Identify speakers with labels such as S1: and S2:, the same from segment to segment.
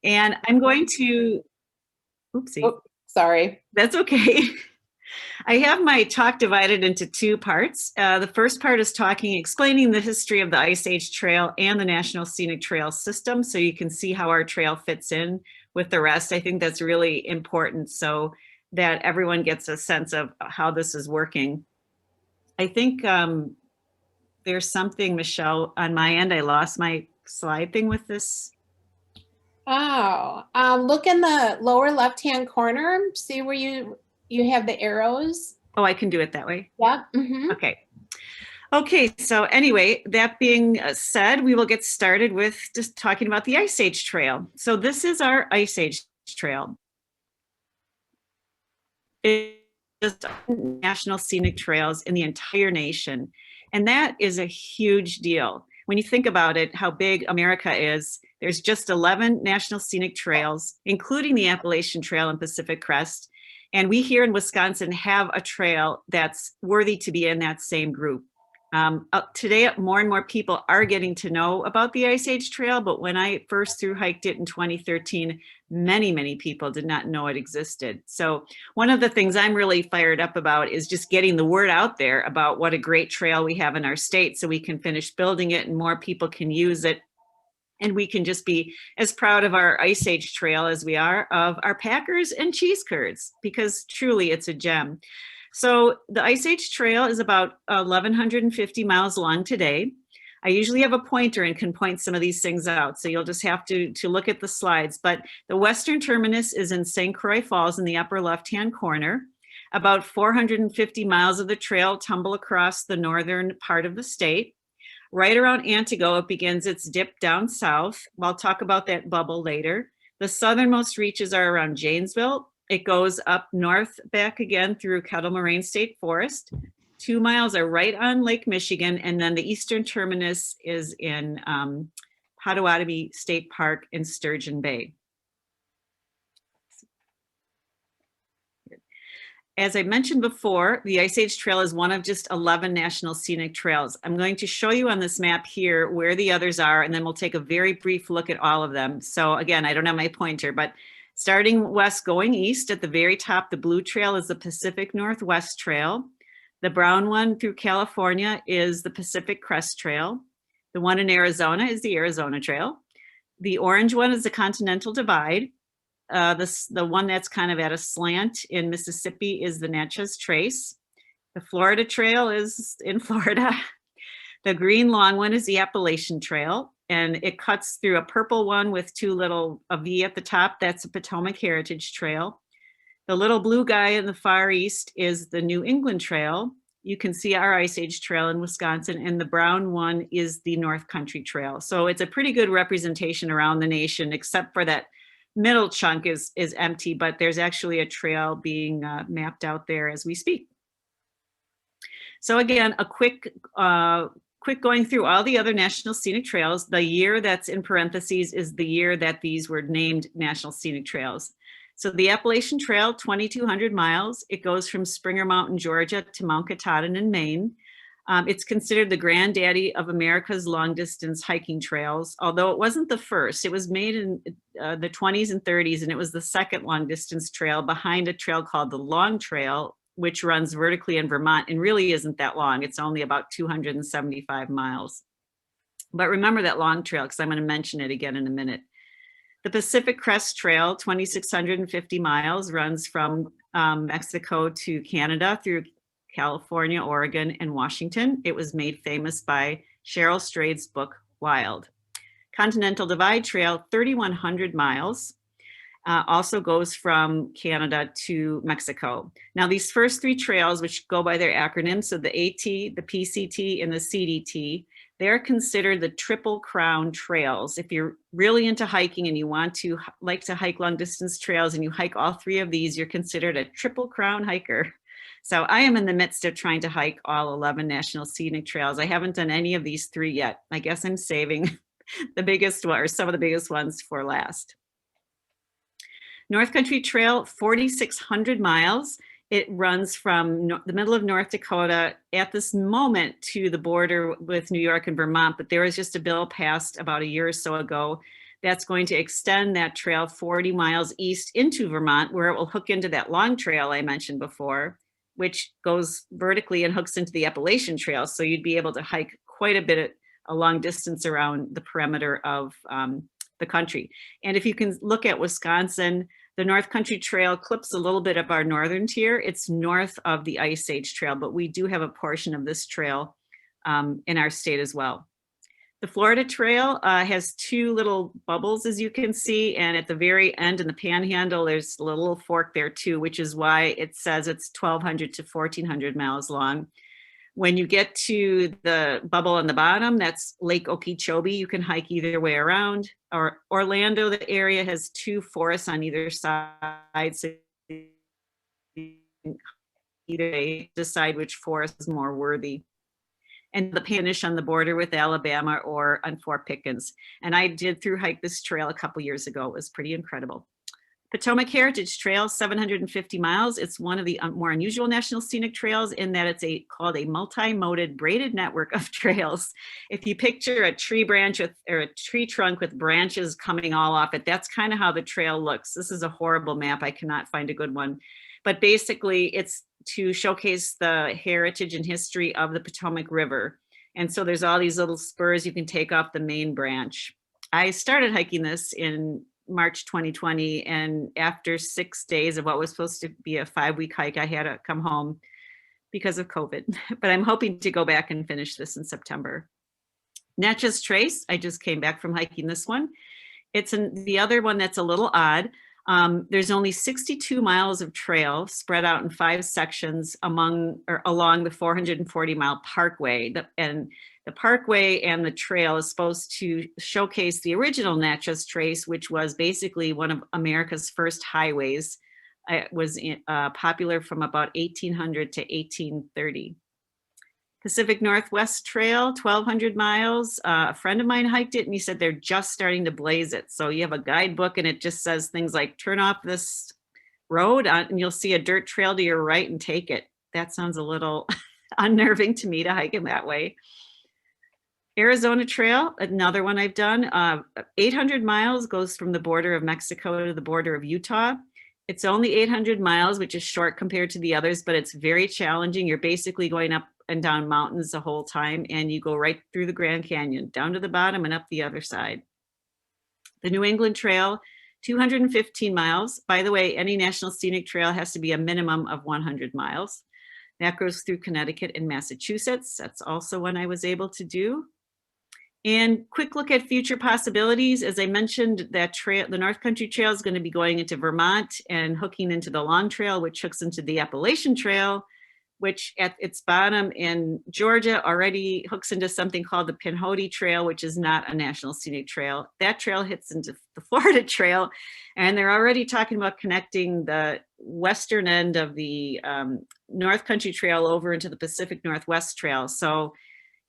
S1: And I'm going to, oopsie,
S2: Oh, sorry.
S1: that's okay. I have my talk divided into two parts. The first part is explaining the history of the Ice Age Trail and the National Scenic Trail system, so you can see how our trail fits in with the rest. I think that's really important so that everyone gets a sense of how this is working. I think there's something, Michelle, on my end. I lost my slide thing with this.
S2: Oh, look in the lower left-hand corner. See where you have the arrows?
S1: Oh, I can do it that way.
S2: Yep. Mm-hmm.
S1: Okay. Okay, so anyway, that being said, we will get started with just talking about the Ice Age Trail. So this is our Ice Age Trail. It's just national scenic trails in the entire nation. And that is a huge deal. When you think about it, how big America is, there's just 11 national scenic trails, including the Appalachian Trail and Pacific Crest. And we here in Wisconsin have a trail that's worthy to be in that same group. Today, more and more people are getting to know about the Ice Age Trail, but when I first hiked it in 2013, many people did not know it existed. So one of the things I'm really fired up about is just getting the word out there about what a great trail we have in our state so we can finish building it and more people can use it. And we can just be as proud of our Ice Age Trail as we are of our packers and cheese curds, because truly it's a gem. So the Ice Age Trail is about 1,150 miles long today. I usually have a pointer and can point some of these things out, so you'll just have to look at the slides. But the western terminus is in St. Croix Falls in the upper left-hand corner. About 450 miles of the trail tumble across the northern part of the state. Right around Antigo, it begins its dip down south. I'll talk about that bubble later. The southernmost reaches are around Janesville. It goes up north back again through Kettle Moraine State Forest. 2 miles are right on Lake Michigan, and then the eastern terminus is in Potawatomi State Park in Sturgeon Bay. As I mentioned before, the Ice Age Trail is one of just 11 national scenic trails. I'm going to show you on this map here where the others are, and then we'll take a very brief look at all of them. So again, I don't have my pointer, but starting west going east, at the very top, the blue trail is the Pacific Northwest Trail. The brown one through California is the Pacific Crest Trail. The one in Arizona is the Arizona Trail. The orange one is the Continental Divide. The one that's kind of at a slant in Mississippi is the Natchez Trace. The Florida Trail is in Florida. The green long one is the Appalachian Trail, and it cuts through a purple one with a V at the top. That's the Potomac Heritage Trail. The little blue guy in the far east is the New England Trail. You can see our Ice Age Trail in Wisconsin, and the brown one is the North Country Trail. So it's a pretty good representation around the nation, except for that middle chunk is empty, but there's actually a trail being mapped out there as we speak. So again, a quick going through all the other national scenic trails. The year that's in parentheses is the year that these were named national scenic trails. So the Appalachian Trail, 2,200 miles. It goes from Springer Mountain, Georgia to Mount Katahdin in Maine. It's considered the granddaddy of America's long distance hiking trails, although it wasn't the first. It was made in the 20s and 30s, and it was the second long distance trail behind a trail called the Long Trail, which runs vertically in Vermont and really isn't that long. It's only about 275 miles. But remember that Long Trail, because I'm going to mention it again in a minute. The Pacific Crest Trail, 2,650 miles, runs from Mexico to Canada through California, Oregon, and Washington. It was made famous by Cheryl Strayed's book, Wild. Continental Divide Trail, 3,100 miles, also goes from Canada to Mexico. Now, these first three trails, which go by their acronyms, so the AT, the PCT, and the CDT, they're considered the Triple Crown trails. If you're really into hiking and you like to hike long distance trails and you hike all three of these, you're considered a Triple Crown hiker. So I am in the midst of trying to hike all 11 national scenic trails. I haven't done any of these three yet. I guess I'm saving the biggest one, or some of the biggest ones, for last. North Country Trail, 4,600 miles. It runs from the middle of North Dakota at this moment to the border with New York and Vermont, but there was just a bill passed about a year or so ago That's going to extend that trail 40 miles east into Vermont, where it will hook into that long trail I mentioned before, which goes vertically and hooks into the Appalachian Trail. So you'd be able to hike quite a bit, a long distance around the perimeter of the country. And if you can look at Wisconsin, the North Country Trail clips a little bit of our northern tier. It's north of the Ice Age Trail, but we do have a portion of this trail in our state as well. The Florida Trail has two little bubbles, as you can see, and at the very end in the panhandle, there's a little fork there too, which is why it says it's 1,200 to 1,400 miles long. When you get to the bubble on the bottom, that's Lake Okeechobee. You can hike either way around. Or Orlando, the area has two forests on either side, so you can either way decide which forest is more worthy. And the Tisch on the border with Alabama or on Fort Pickens. And I did through hike this trail a couple years ago. It was pretty incredible. Potomac Heritage Trail, 750 miles. It's one of the more unusual national scenic trails in that it's called a multi-moded braided network of trails. If you picture a tree branch or a tree trunk with branches coming all off it, that's kind of how the trail looks. This is a horrible map. I cannot find a good one. But basically, it's to showcase the heritage and history of the Potomac River. And so there's all these little spurs you can take off the main branch. I started hiking this in March 2020, and after 6 days of what was supposed to be a 5-week hike, I had to come home because of COVID. But I'm hoping to go back and finish this in September. Natchez Trace, I just came back from hiking this one. It's the other one that's a little odd. There's only 62 miles of trail spread out in 5 sections along the 440-mile parkway. The parkway and the trail is supposed to showcase the original Natchez Trace, which was basically one of America's first highways. It was popular from about 1800 to 1830. Pacific Northwest Trail, 1,200 miles. A friend of mine hiked it and he said they're just starting to blaze it. So you have a guidebook and it just says things like turn off this road and you'll see a dirt trail to your right and take it. That sounds a little unnerving to me to hike in that way. Arizona Trail, another one I've done. 800 miles goes from the border of Mexico to the border of Utah. It's only 800 miles, which is short compared to the others, but it's very challenging. You're basically going up and down mountains the whole time, and you go right through the Grand Canyon, down to the bottom and up the other side. The New England Trail, 215 miles. By the way, any national scenic trail has to be a minimum of 100 miles. That goes through Connecticut and Massachusetts. That's also one I was able to do. And quick look at future possibilities. As I mentioned, that trail, the North Country Trail is going to be going into Vermont and hooking into the Long Trail, which hooks into the Appalachian Trail, which at its bottom in Georgia already hooks into something called the Pinhoti Trail, which is not a national scenic trail. That trail hits into the Florida Trail, and they're already talking about connecting the western end of the North Country Trail over into the Pacific Northwest Trail. So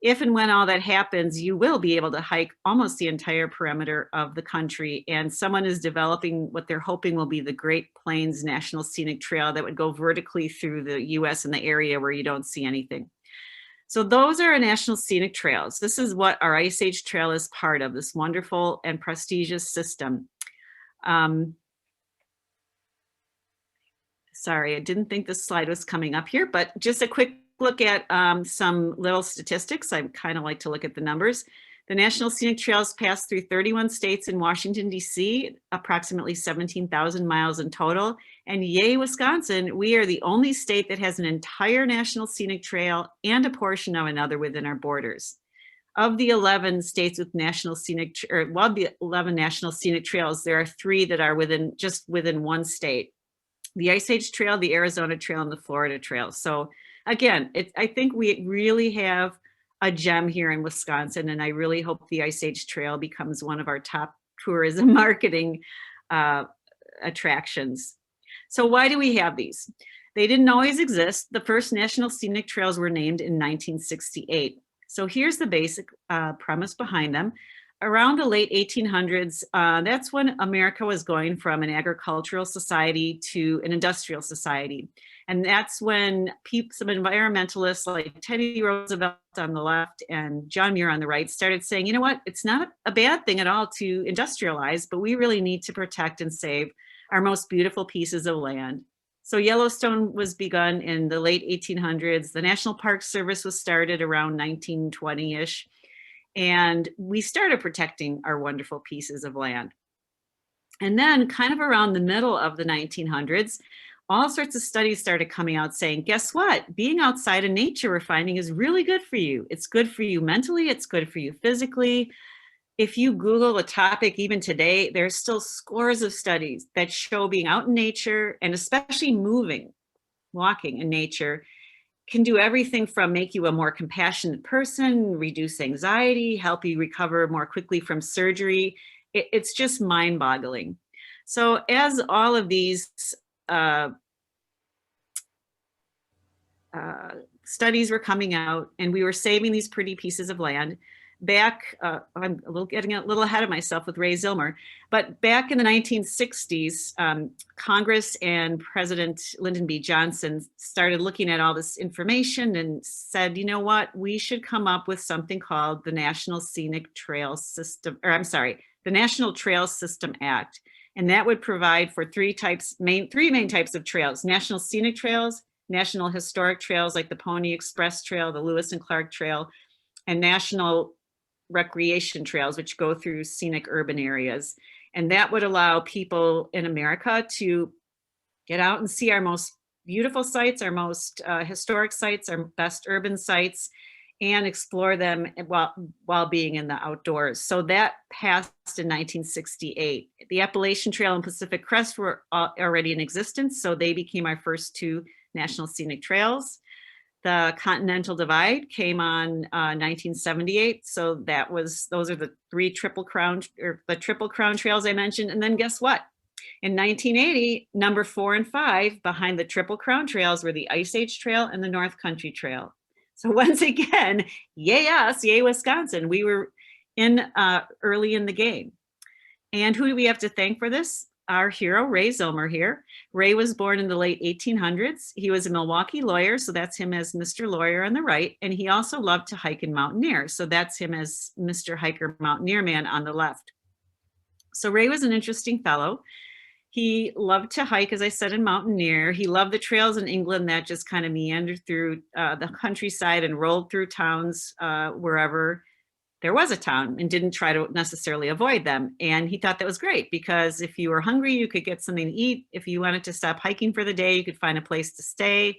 S1: if and when all that happens, you will be able to hike almost the entire perimeter of the country. And someone is developing what they're hoping will be the Great Plains National Scenic Trail that would go vertically through the US in the area where you don't see anything. So those are our national scenic trails. This is what our Ice Age Trail is part of, this wonderful and prestigious system. Sorry, I didn't think this slide was coming up here, but just a quick look at some little statistics. I kind of like to look at the numbers. The National Scenic Trails pass through 31 states in Washington, D.C., approximately 17,000 miles in total. And yay, Wisconsin, we are the only state that has an entire National Scenic Trail and a portion of another within our borders. Of the 11 states with national scenic, the 11 National Scenic Trails, there are 3 that are just within one state. The Ice Age Trail, the Arizona Trail, and the Florida Trail. So again, I think we really have a gem here in Wisconsin, and I really hope the Ice Age Trail becomes one of our top tourism marketing attractions. So why do we have these? They didn't always exist. The first National Scenic Trails were named in 1968. So here's the basic premise behind them. Around the late 1800s, that's when America was going from an agricultural society to an industrial society. And that's when some environmentalists like Teddy Roosevelt on the left and John Muir on the right started saying, you know what, it's not a bad thing at all to industrialize, but we really need to protect and save our most beautiful pieces of land. So Yellowstone was begun in the late 1800s. The National Park Service was started around 1920-ish. And we started protecting our wonderful pieces of land. And then kind of around the middle of the 1900s, all sorts of studies started coming out saying, guess what? Being outside in nature, we're finding, is really good for you. It's good for you mentally. It's good for you physically. If you Google a topic, even today, there's still scores of studies that show being out in nature, and especially moving, walking in nature, can do everything from make you a more compassionate person, reduce anxiety, help you recover more quickly from surgery. It's just mind-boggling. So as all of these studies were coming out and we were saving these pretty pieces of land, back, I'm getting a little ahead of myself with Ray Zillmer, but back in the 1960s, Congress and President Lyndon B. Johnson started looking at all this information and said, you know what, we should come up with something called the National Scenic Trail System, or I'm sorry, the National Trail System Act. And that would provide for three main types of trails: National Scenic Trails, National Historic Trails like the Pony Express Trail, the Lewis and Clark Trail, and National Recreation Trails, which go through scenic urban areas. And that would allow people in America to get out and see our most beautiful sites, our most historic sites, our best urban sites, and explore them while being in the outdoors. So that passed in 1968. The Appalachian Trail and Pacific Crest were already in existence, so they became our first two national scenic trails. The Continental Divide came on 1978, so those are the triple crown trails I mentioned. And then guess what? In 1980, number 4 and 5 behind the Triple Crown trails were the Ice Age Trail and the North Country Trail. So once again, yay us, yay Wisconsin. We were in early in the game. And who do we have to thank for this? Our hero, Ray Zillmer here. Ray was born in the late 1800s. He was a Milwaukee lawyer, so that's him as Mr. Lawyer on the right. And he also loved to hike and mountaineer, so that's him as Mr. Hiker Mountaineer Man on the left. So Ray was an interesting fellow. He loved to hike, as I said, and mountaineer. He loved the trails in England that just kind of meandered through the countryside and rolled through towns wherever there was a town, and didn't try to necessarily avoid them. And he thought that was great because if you were hungry, you could get something to eat. If you wanted to stop hiking for the day, you could find a place to stay.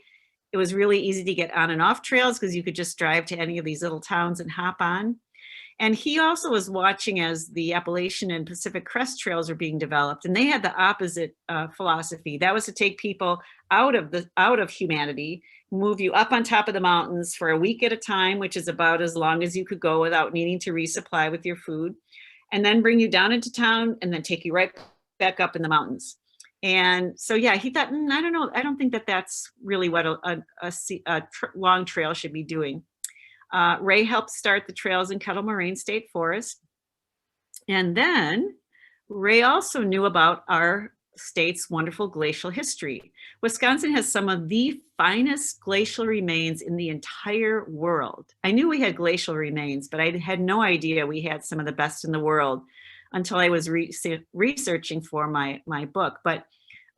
S1: It was really easy to get on and off trails because you could just drive to any of these little towns and hop on. And he also was watching as the Appalachian and Pacific Crest trails were being developed, and they had the opposite philosophy. That was to take people out of humanity, move you up on top of the mountains for a week at a time, which is about as long as you could go without needing to resupply with your food, and then bring you down into town and then take you right back up in the mountains. And so, yeah, he thought, I don't know, I don't think that that's really what a long trail should be doing. Ray helped start the trails in Kettle Moraine State Forest. And then Ray also knew about our state's wonderful glacial history. Wisconsin has some of the finest glacial remains in the entire world. I knew we had glacial remains, but I had no idea we had some of the best in the world until I was researching for my book. But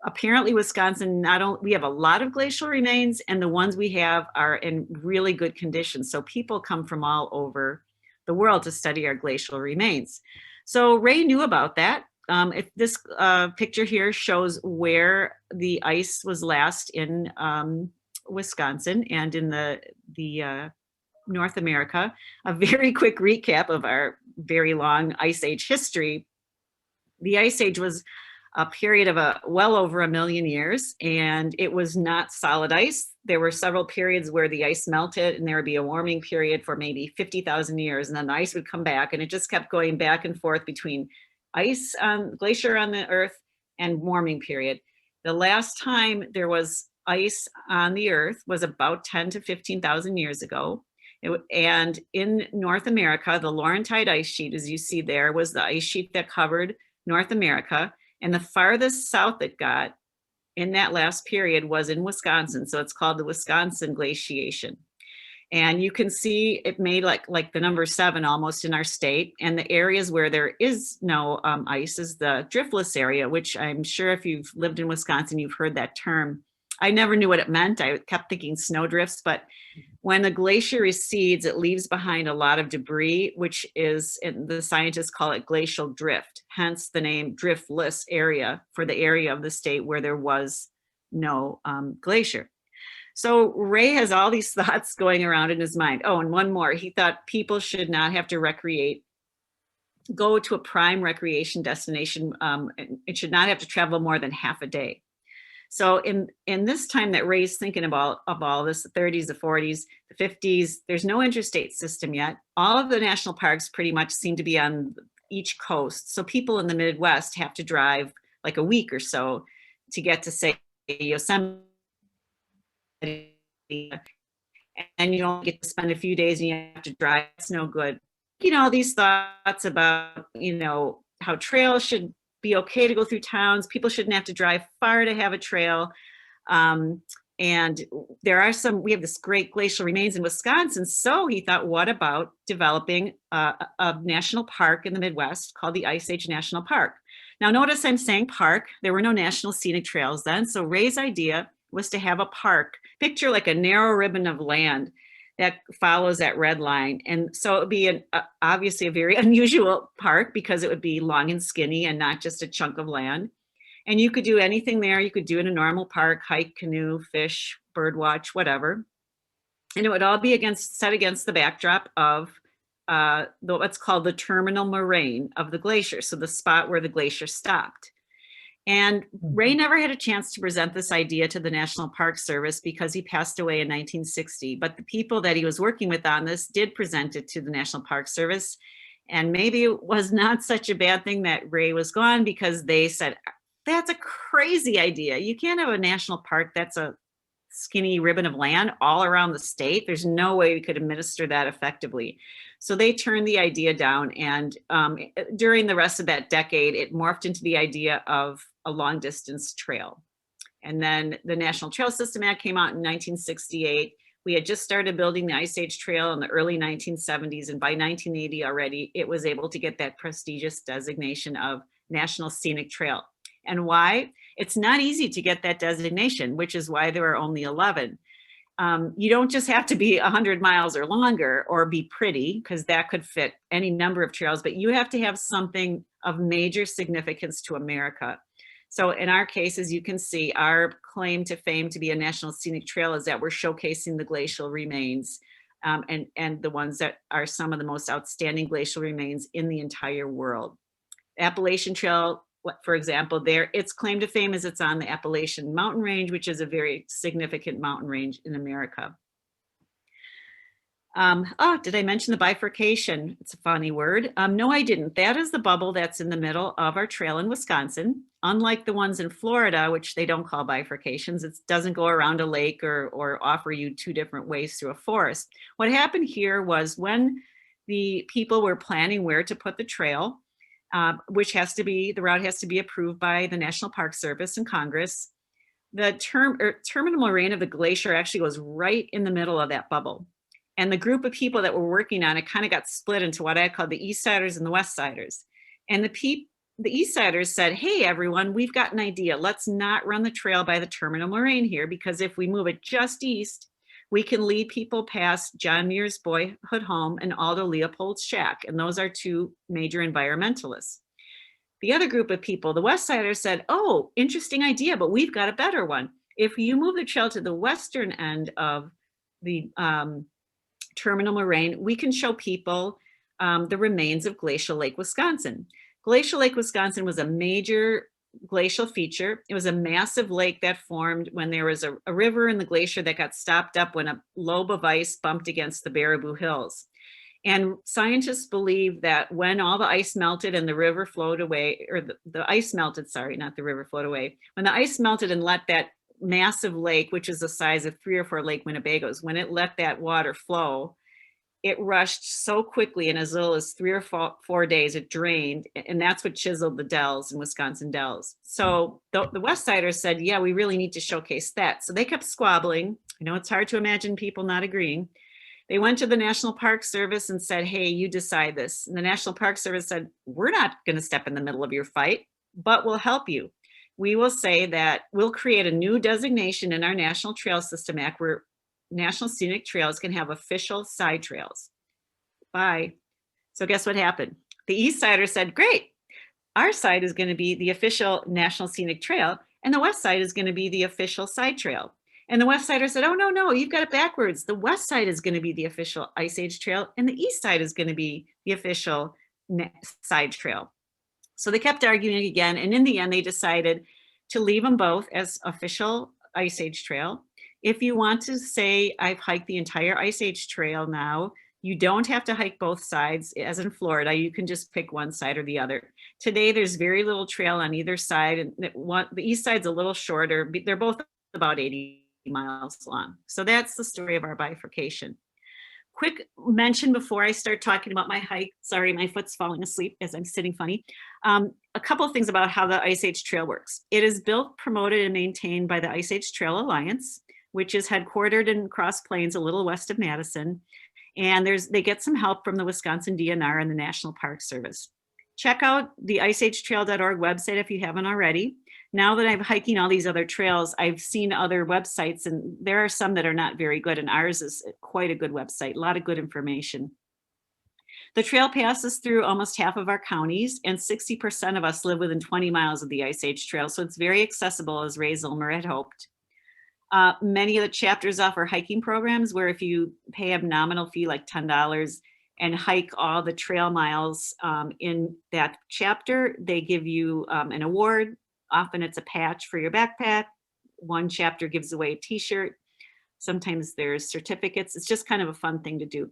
S1: apparently Wisconsin, we have a lot of glacial remains, and the ones we have are in really good condition. So people come from all over the world to study our glacial remains. So Ray knew about that. If this picture here shows where the ice was last in Wisconsin and in the North America. A very quick recap of our very long Ice Age history. The Ice Age was a period of well over 1 million years, and it was not solid ice. There were several periods where the ice melted, and there would be a warming period for maybe 50,000 years, and then the ice would come back, and it just kept going back and forth between ice, glacier on the earth, and warming period. The last time there was ice on the earth was about 10 to 15,000 years ago. And in North America, the Laurentide ice sheet, as you see there, was the ice sheet that covered North America. And the farthest south it got in that last period was in Wisconsin. So it's called the Wisconsin glaciation. And you can see it made like the number 7 almost in our state. And the areas where there is no ice is the driftless area, which I'm sure if you've lived in Wisconsin, you've heard that term. I never knew what it meant. I kept thinking snow drifts, but when the glacier recedes, it leaves behind a lot of debris, which is, the scientists call it glacial drift, hence the name driftless area for the area of the state where there was no glacier. So Ray has all these thoughts going around in his mind. Oh, and one more, he thought people should not have to go to a prime recreation destination. It should not have to travel more than half a day. So in this time that Ray's thinking about of all this, the 30s, the 40s, the 50s, there's no interstate system yet. All of the national parks pretty much seem to be on each coast. So people in the Midwest have to drive like a week or so to get to, say, Yosemite, and you don't get to spend a few days and you have to drive. It's no good. You know, these thoughts about, you know, how trails should be okay to go through towns. People shouldn't have to drive far to have a trail. And there are we have this great glacial remains in Wisconsin. So he thought, what about developing a national park in the Midwest called the Ice Age National Park? Now, notice I'm saying park. There were no national scenic trails then. So Ray's idea was to have a park, picture like a narrow ribbon of land that follows that red line. And so it would be obviously a very unusual park because it would be long and skinny and not just a chunk of land. And you could do anything there. You could do in a normal park, hike, canoe, fish, bird watch, whatever. And it would all be set against the backdrop of what's called the terminal moraine of the glacier. So the spot where the glacier stopped. And Ray never had a chance to present this idea to the National Park Service because he passed away in 1960. But the people that he was working with on this did present it to the National Park Service. And maybe it was not such a bad thing that Ray was gone because they said, that's a crazy idea. You can't have a national park that's a skinny ribbon of land all around the state. There's no way we could administer that effectively. So they turned the idea down. And during the rest of that decade, it morphed into the idea of a long distance trail. And then the National Trail System Act came out in 1968. We had just started building the Ice Age Trail in the early 1970s. And by 1980 already, it was able to get that prestigious designation of National Scenic Trail. And why? It's not easy to get that designation, which is why there are only 11. You don't just have to be 100 miles or longer or be pretty, because that could fit any number of trails, but you have to have something of major significance to America. So in our case, as you can see, our claim to fame to be a national scenic trail is that we're showcasing the glacial remains and the ones that are some of the most outstanding glacial remains in the entire world. Appalachian Trail, for example, its claim to fame is it's on the Appalachian mountain range, which is a very significant mountain range in America. Did I mention the bifurcation? It's a funny word. No, I didn't. That is the bubble that's in the middle of our trail in Wisconsin. Unlike the ones in Florida, which they don't call bifurcations, it doesn't go around a lake or offer you 2 different ways through a forest. What happened here was when the people were planning where to put the trail, which the route has to be approved by the National Park Service and Congress. The terminal moraine of the glacier actually goes right in the middle of that bubble. And the group of people that were working on it kind of got split into what I call the East Siders and the West Siders. And the East Siders said, hey, everyone, we've got an idea. Let's not run the trail by the terminal moraine here, because if we move it just east, we can lead people past John Muir's boyhood home and Aldo Leopold's shack. And those are 2 major environmentalists. The other group of people, the West Siders, said, oh, interesting idea, but we've got a better one. If you move the trail to the western end of the terminal moraine, we can show people the remains of Glacial Lake, Wisconsin. Glacial Lake, Wisconsin was a major glacial feature. It was a massive lake that formed when there was a river in the glacier that got stopped up when a lobe of ice bumped against the Baraboo Hills. And scientists believe that when all the ice melted and the river flowed away, or the ice melted, sorry, not the river flowed away. When the ice melted and let that massive lake, which is the size of 3 or 4 Lake Winnebagos, when it let that water flow, it rushed so quickly in as little as 3 or 4 days, it drained. And that's what chiseled the dells in Wisconsin dells. So the West Siders said, yeah, we really need to showcase that. So they kept squabbling. I know it's hard to imagine people not agreeing. They went to the National Park Service and said, hey, you decide this. And the National Park Service said, we're not going to step in the middle of your fight, but we'll help you. We will say that we'll create a new designation in our National Trail System Act where National Scenic Trails can have official side trails. Bye. So guess what happened? The East Siders said, great, our side is going to be the official National Scenic Trail, and the West Side is going to be the official side trail. And the West Siders said, oh, no, you've got it backwards. The West Side is going to be the official Ice Age Trail, and the East Side is going to be the official side trail. So they kept arguing again, and in the end, they decided to leave them both as official Ice Age Trail. If you want to say, I've hiked the entire Ice Age Trail now, you don't have to hike both sides. As in Florida, you can just pick one side or the other. Today, there's very little trail on either side. And the east side's a little shorter. They're both about 80 miles long. So that's the story of our bifurcation. Quick mention before I start talking about my hike. Sorry, my foot's falling asleep as I'm sitting funny. A couple of things about how the Ice Age Trail works. It is built, promoted, and maintained by the Ice Age Trail Alliance, which is headquartered in Cross Plains, a little west of Madison. And they get some help from the Wisconsin DNR and the National Park Service. Check out the iceagetrail.org website if you haven't already. Now that I'm hiking all these other trails, I've seen other websites, and there are some that are not very good, and ours is quite a good website, a lot of good information. The trail passes through almost half of our counties, and 60% of us live within 20 miles of the Ice Age Trail, so it's very accessible, as Ray Zillmer had hoped. Many of the chapters offer hiking programs where if you pay a nominal fee like $10 and hike all the trail miles in that chapter, they give you an award. Often it's a patch for your backpack. One chapter gives away a t-shirt. Sometimes there's certificates. It's just kind of a fun thing to do.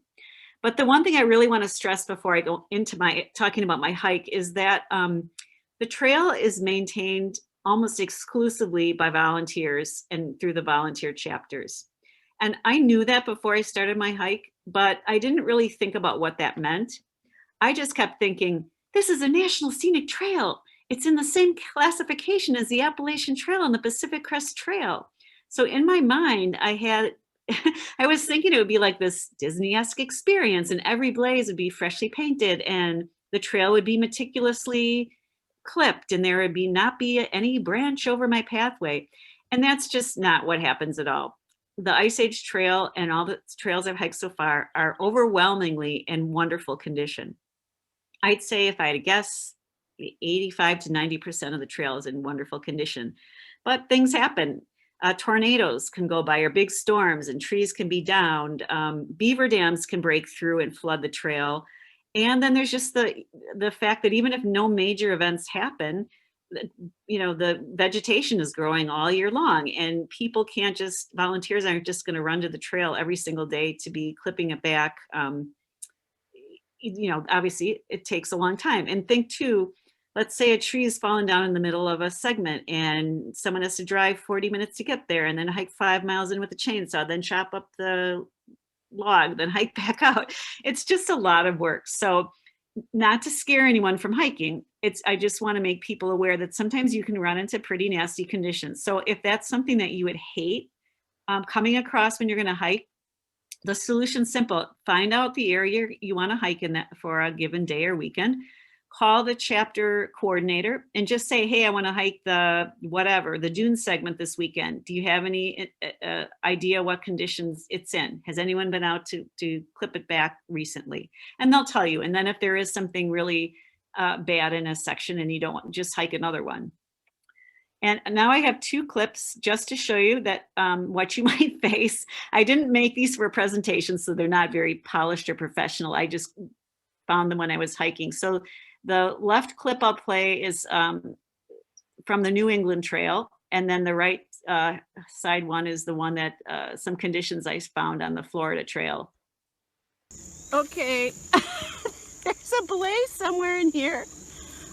S1: But the one thing I really want to stress before I go into talking about my hike is that the trail is maintained almost exclusively by volunteers and through the volunteer chapters. And I knew that before I started my hike, but I didn't really think about what that meant. I just kept thinking, this is a National Scenic Trail. It's in the same classification as the Appalachian Trail and the Pacific Crest Trail. So in my mind, I was thinking it would be like this Disney-esque experience, and every blaze would be freshly painted and the trail would be meticulously clipped and there would not be any branch over my pathway. And that's just not what happens at all. The Ice Age Trail and all the trails I've hiked so far are overwhelmingly in wonderful condition. I'd say if I had to guess, 85 to 90% of the trail is in wonderful condition. But things happen. Tornadoes can go by, or big storms, and trees can be downed. Beaver dams can break through and flood the trail. And then there's just the fact that even if no major events happen, the vegetation is growing all year long, and volunteers aren't just going to run to the trail every single day to be clipping it back. Obviously it takes a long time. And think too, let's say a tree is fallen down in the middle of a segment and someone has to drive 40 minutes to get there and then hike 5 miles in with a chainsaw, then chop up the log, then hike back out. It's just a lot of work. So not to scare anyone from hiking, I just want to make people aware that sometimes you can run into pretty nasty conditions. So if that's something that you would hate coming across when you're going to hike, the solution's simple. Find out the area you want to hike in that for a given day or weekend. Call the chapter coordinator and just say, hey, I want to hike the dune segment this weekend. Do you have any idea what conditions it's in? Has anyone been out to clip it back recently? And they'll tell you. And then if there is something really bad in a section and you don't want, just hike another one. And now I have 2 clips just to show you that what you might face. I didn't make these for a presentation, so they're not very polished or professional. I just found them when I was hiking. So the left clip I'll play is from the New England Trail, and then the right side one is the one that some conditions I found on the Florida Trail. Okay, there's a blaze somewhere in here.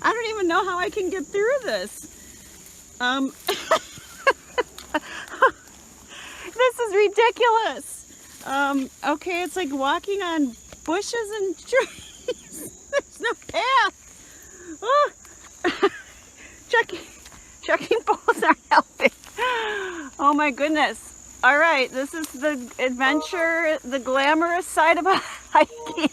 S1: I don't even know how I can get through this. This is ridiculous. Okay, it's like walking on bushes and trees. There's no path. Oh. Checking poles aren't helping. Oh my goodness. All right, this is the adventure, the glamorous side of hiking.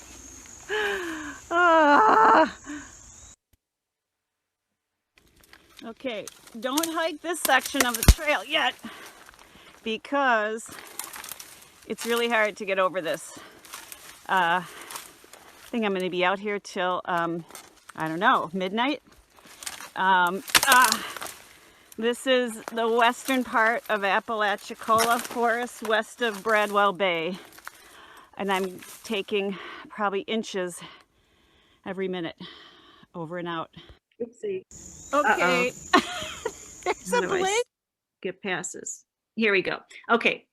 S1: Okay, don't hike this section of the trail yet because it's really hard to get over this. I think I'm going to be out here till, I don't know, midnight. This is the western part of Apalachicola Forest west of Bradwell Bay. And I'm taking probably inches every minute over and out.
S3: Oopsie.
S1: Okay. There's a blade.
S3: Get passes. Here we go. Okay.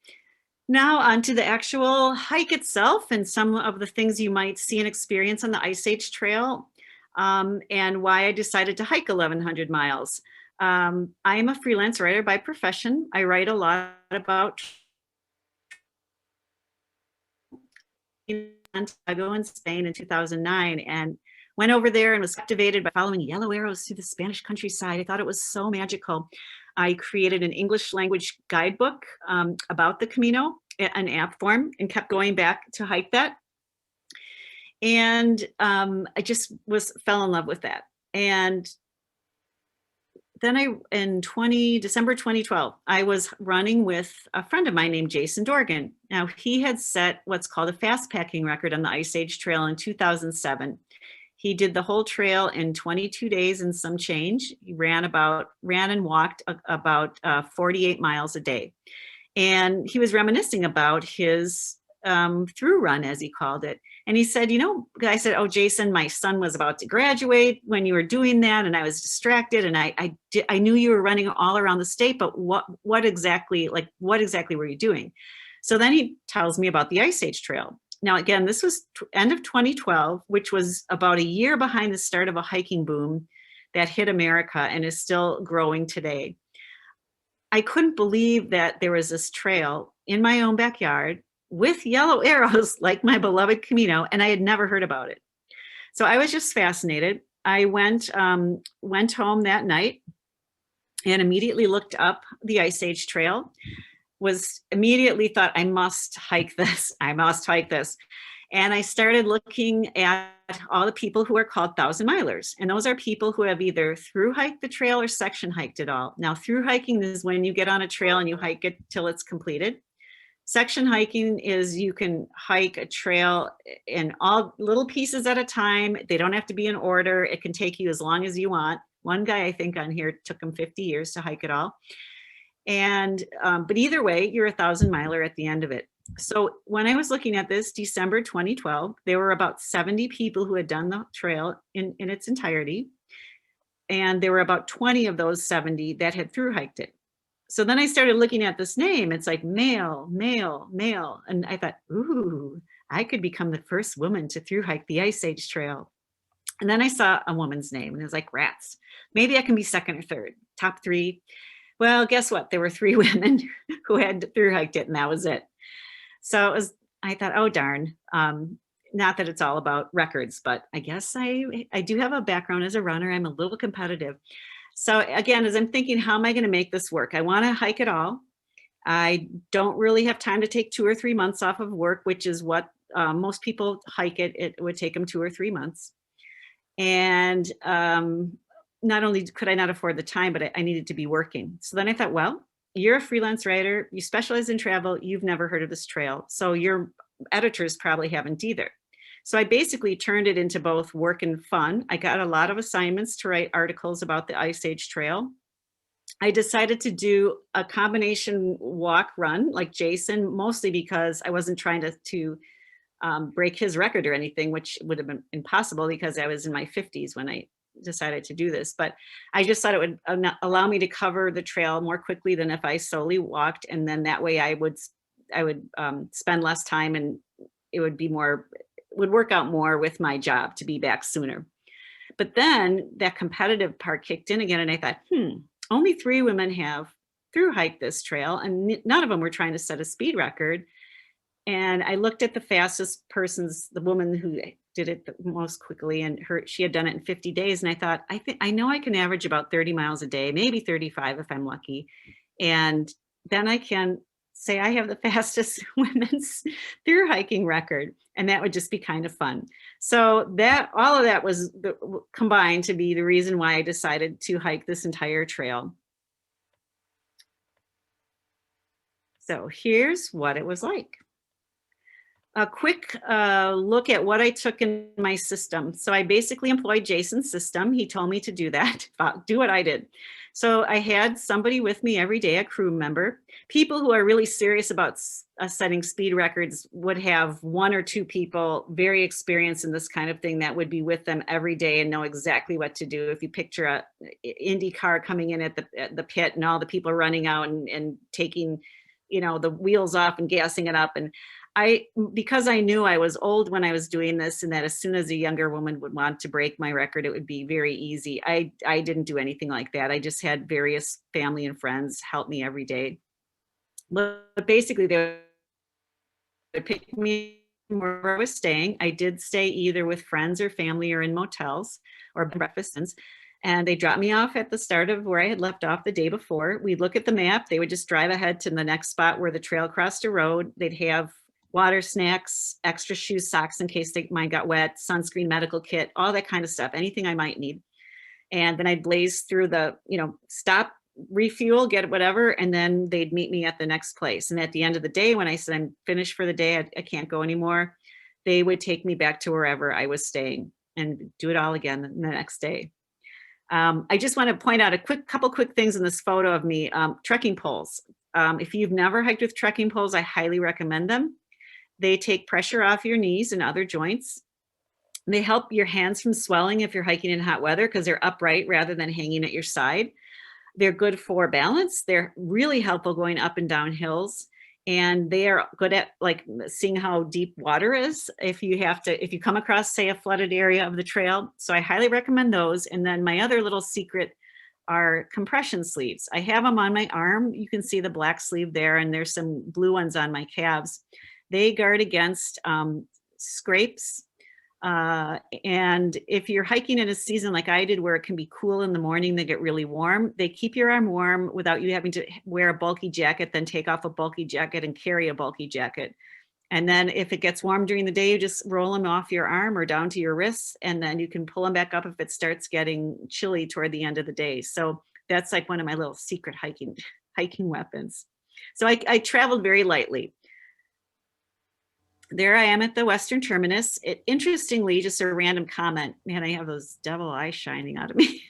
S3: Now on to the actual hike itself and some of the things you might see and experience on the Ice Age Trail, and why I decided to hike 1,100 miles. I am a freelance writer by profession. I write a lot about Santiago in Spain in 2009 and went over there and was captivated by following yellow arrows through the Spanish countryside. I thought it was so magical. I created an English language guidebook about the Camino, an app form, and kept going back to hike that. And I just fell in love with that. And then in December 2012, I was running with a friend of mine named Jason Dorgan. Now he had set what's called a fast packing record on the Ice Age Trail in 2007. He did the whole trail in 22 days and some change. He ran and walked about 48 miles a day. And he was reminiscing about his through run, as he called it. And he said, I said, oh, Jason, my son was about to graduate when you were doing that. And I was distracted. And I knew you were running all around the state, but what exactly were you doing? So then he tells me about the Ice Age Trail. Now, again, this was end of 2012, which was about a year behind the start of a hiking boom that hit America and is still growing today. I couldn't believe that there was this trail in my own backyard with yellow arrows like my beloved Camino, and I had never heard about it. So I was just fascinated. I went home that night and immediately looked up the Ice Age Trail. Immediately thought, I must hike this. And I started looking at all the people who are called 1,000-milers. And those are people who have either through hiked the trail or section hiked it all. Now, through hiking is when you get on a trail and you hike it till it's completed. Section hiking is you can hike a trail in all little pieces at a time. They don't have to be in order. It can take you as long as you want. One guy, I think on here, took him 50 years to hike it all. And, but either way, you're a 1,000-miler at the end of it. So when I was looking at this, December 2012, there were about 70 people who had done the trail in its entirety. And there were about 20 of those 70 that had through hiked it. So then I started looking at this name. It's like male, male, male. And I thought, ooh, I could become the first woman to through hike the Ice Age Trail. And then I saw a woman's name and it was like rats. Maybe I can be second or third, top three. Well, guess what? There were 3 women who had through hiked it and that was it. So I thought, oh, darn. Not that it's all about records, but I guess I do have a background as a runner. I'm a little competitive. So again, as I'm thinking, how am I going to make this work? I want to hike it all. I don't really have time to take 2 or 3 months off of work, which is what most people hike it. It would take them 2 or 3 months. And not only could I not afford the time, but I needed to be working. So then I thought, well, you're a freelance writer, you specialize in travel, you've never heard of this trail. So your editors probably haven't either. So I basically turned it into both work and fun. I got a lot of assignments to write articles about the Ice Age Trail. I decided to do a combination walk run like Jason, mostly because I wasn't trying to break his record or anything, which would have been impossible because I was in my 50s when I decided to do this. But I just thought it would allow me to cover the trail more quickly than if I solely walked. And then that way I would spend less time and it would work out more with my job to be back sooner. But then that competitive part kicked in again. And I thought, only 3 women have through hiked this trail and none of them were trying to set a speed record. And I looked at the fastest persons, the woman who did it the most quickly, and she had done it in 50 days. And I thought, I know I can average about 30 miles a day, maybe 35 if I'm lucky. And then I can say I have the fastest women's through hiking record. And that would just be kind of fun. So that all of that was combined to be the reason why I decided to hike this entire trail. So here's what it was like. A quick look at what I took in my system. So I basically employed Jason's system. He told me to do that, do what I did. So I had somebody with me every day, a crew member. People who are really serious about setting speed records would have 1 or 2 people very experienced in this kind of thing that would be with them every day and know exactly what to do. If you picture a Indy car coming in at the pit and all the people running out and taking, you know, the wheels off and gassing it up. And because I knew I was old when I was doing this, and that as soon as a younger woman would want to break my record, it would be very easy. I didn't do anything like that. I just had various family and friends help me every day. But basically, they would pick me where I was staying. I did stay either with friends or family or in motels or breakfasts. And they dropped me off at the start of where I had left off the day before. We'd look at the map. They would just drive ahead to the next spot where the trail crossed a road. They'd have water, snacks, extra shoes, socks in case mine got wet, sunscreen, medical kit, all that kind of stuff, anything I might need. And then I'd blaze through the, you know, stop, refuel, get whatever, and then they'd meet me at the next place. And at the end of the day, when I said I'm finished for the day, I can't go anymore, they would take me back to wherever I was staying and do it all again the next day. I just want to point out a couple quick things in this photo of me. Trekking poles. If you've never hiked with trekking poles, I highly recommend them. They take pressure off your knees and other joints. They help your hands from swelling if you're hiking in hot weather because they're upright rather than hanging at your side. They're good for balance. They're really helpful going up and down hills. And they are good at like seeing how deep water is if you come across, say, a flooded area of the trail. So I highly recommend those. And then my other little secret are compression sleeves. I have them on my arm. You can see the black sleeve there, and there's some blue ones on my calves. They guard against scrapes. And if you're hiking in a season like I did, where it can be cool in the morning, they get really warm. They keep your arm warm without you having to wear a bulky jacket, then take off a bulky jacket and carry a bulky jacket. And then if it gets warm during the day, you just roll them off your arm or down to your wrists, and then you can pull them back up if it starts getting chilly toward the end of the day. So that's like one of my little secret hiking weapons. So I traveled very lightly. There I am at the western terminus. Interestingly, just a random comment, man, I have those devil eyes shining out of me.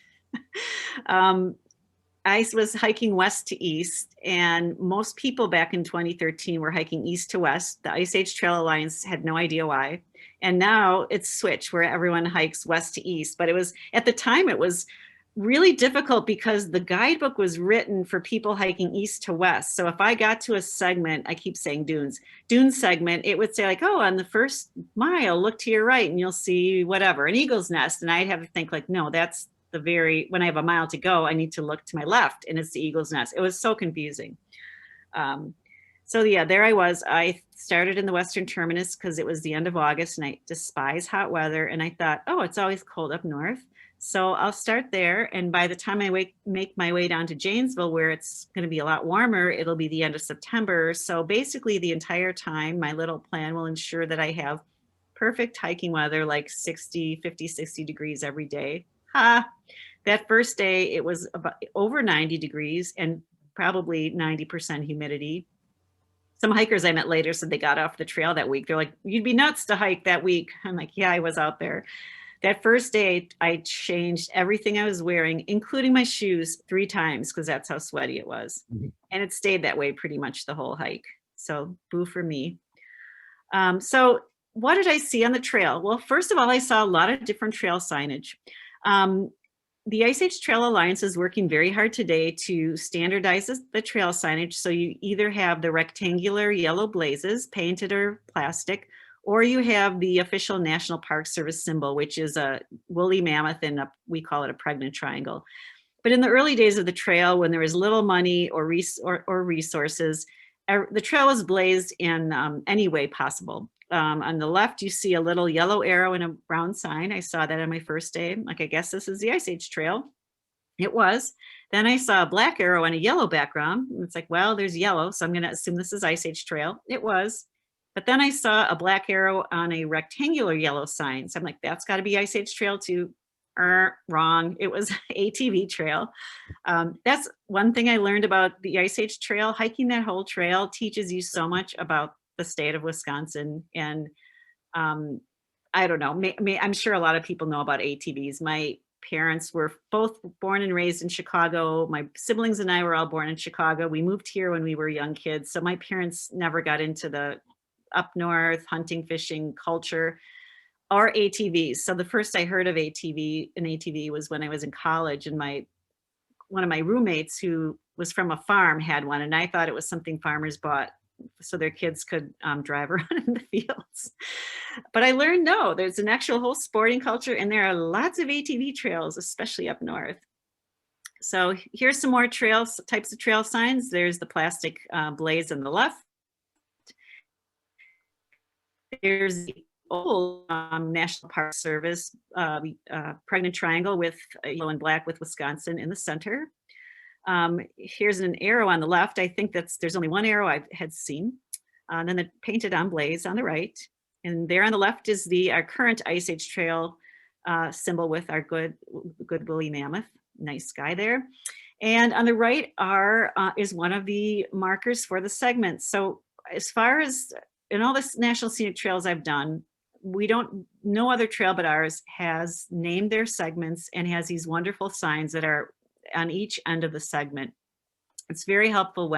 S3: I was hiking west to east, and most people back in 2013 were hiking east to west. The Ice Age Trail Alliance had no idea why. And now it's switched where everyone hikes west to east. But at the time, it was really difficult because the guidebook was written for people hiking east to west. So if I got to a segment, I keep saying dune segment, it would say like, oh, on the first mile, look to your right and you'll see whatever, an eagle's nest. And I'd have to think like, no, that's when I have a mile to go, I need to look to my left and it's the eagle's nest. It was so confusing. So yeah, there I was. I started in the western terminus because it was the end of August and I despise hot weather. And I thought, oh, it's always cold up north. So I'll start there, and by the time I make my way down to Janesville, where it's going to be a lot warmer, it'll be the end of September. So basically the entire time, my little plan will ensure that I have perfect hiking weather, like 50, 60 degrees every day. That first day, it was about over 90 degrees and probably 90% humidity. Some hikers I met later said they got off the trail that week. They're like, you'd be nuts to hike that week. I'm like, yeah, I was out there. That first day, I changed everything I was wearing, including my shoes, 3 times because that's how sweaty it was. Mm-hmm. And it stayed that way pretty much the whole hike. So boo for me. So what did I see on the trail? Well, first of all, I saw a lot of different trail signage. The Ice Age Trail Alliance is working very hard today to standardize the trail signage. So you either have the rectangular yellow blazes, painted or plastic, or you have the official National Park Service symbol, which is a woolly mammoth, and we call it a pregnant triangle. But in the early days of the trail, when there was little money or resources,
S1: the trail was blazed in any way possible. On the left, you see a little yellow arrow and a brown sign. I saw that on my first day. I'm like, I guess this is the Ice Age Trail. It was. Then I saw a black arrow and a yellow background. It's like, well, there's yellow, so I'm going to assume this is Ice Age Trail. It was. But then I saw a black arrow on a rectangular yellow sign. So I'm like, that's got to be Ice Age Trail too. Wrong. It was ATV Trail. That's one thing I learned about the Ice Age Trail. Hiking that whole trail teaches you so much about the state of Wisconsin. And I don't know, I'm sure a lot of people know about ATVs. My parents were both born and raised in Chicago. My siblings and I were all born in Chicago. We moved here when we were young kids. So my parents never got into the up north hunting, fishing culture or ATVs. So the first I heard of an ATV was when I was in college, and one of my roommates who was from a farm had one, and I thought it was something farmers bought so their kids could drive around in the fields. But I learned, no, there's an actual whole sporting culture, and there are lots of ATV trails, especially up north. So here's some more types of trail signs. There's the plastic blaze on the left. There's the old National Park Service pregnant triangle with yellow and black with Wisconsin in the center. Here's an arrow on the left. I think there's only one arrow I had seen. And then the painted on blaze on the right. And there on the left is our current Ice Age Trail symbol with our good woolly mammoth. Nice guy there. And on the right is one of the markers for the segments. So as far as in all the National Scenic Trails I've done, no other trail but ours has named their segments and has these wonderful signs that are on each end of the segment. It's very helpful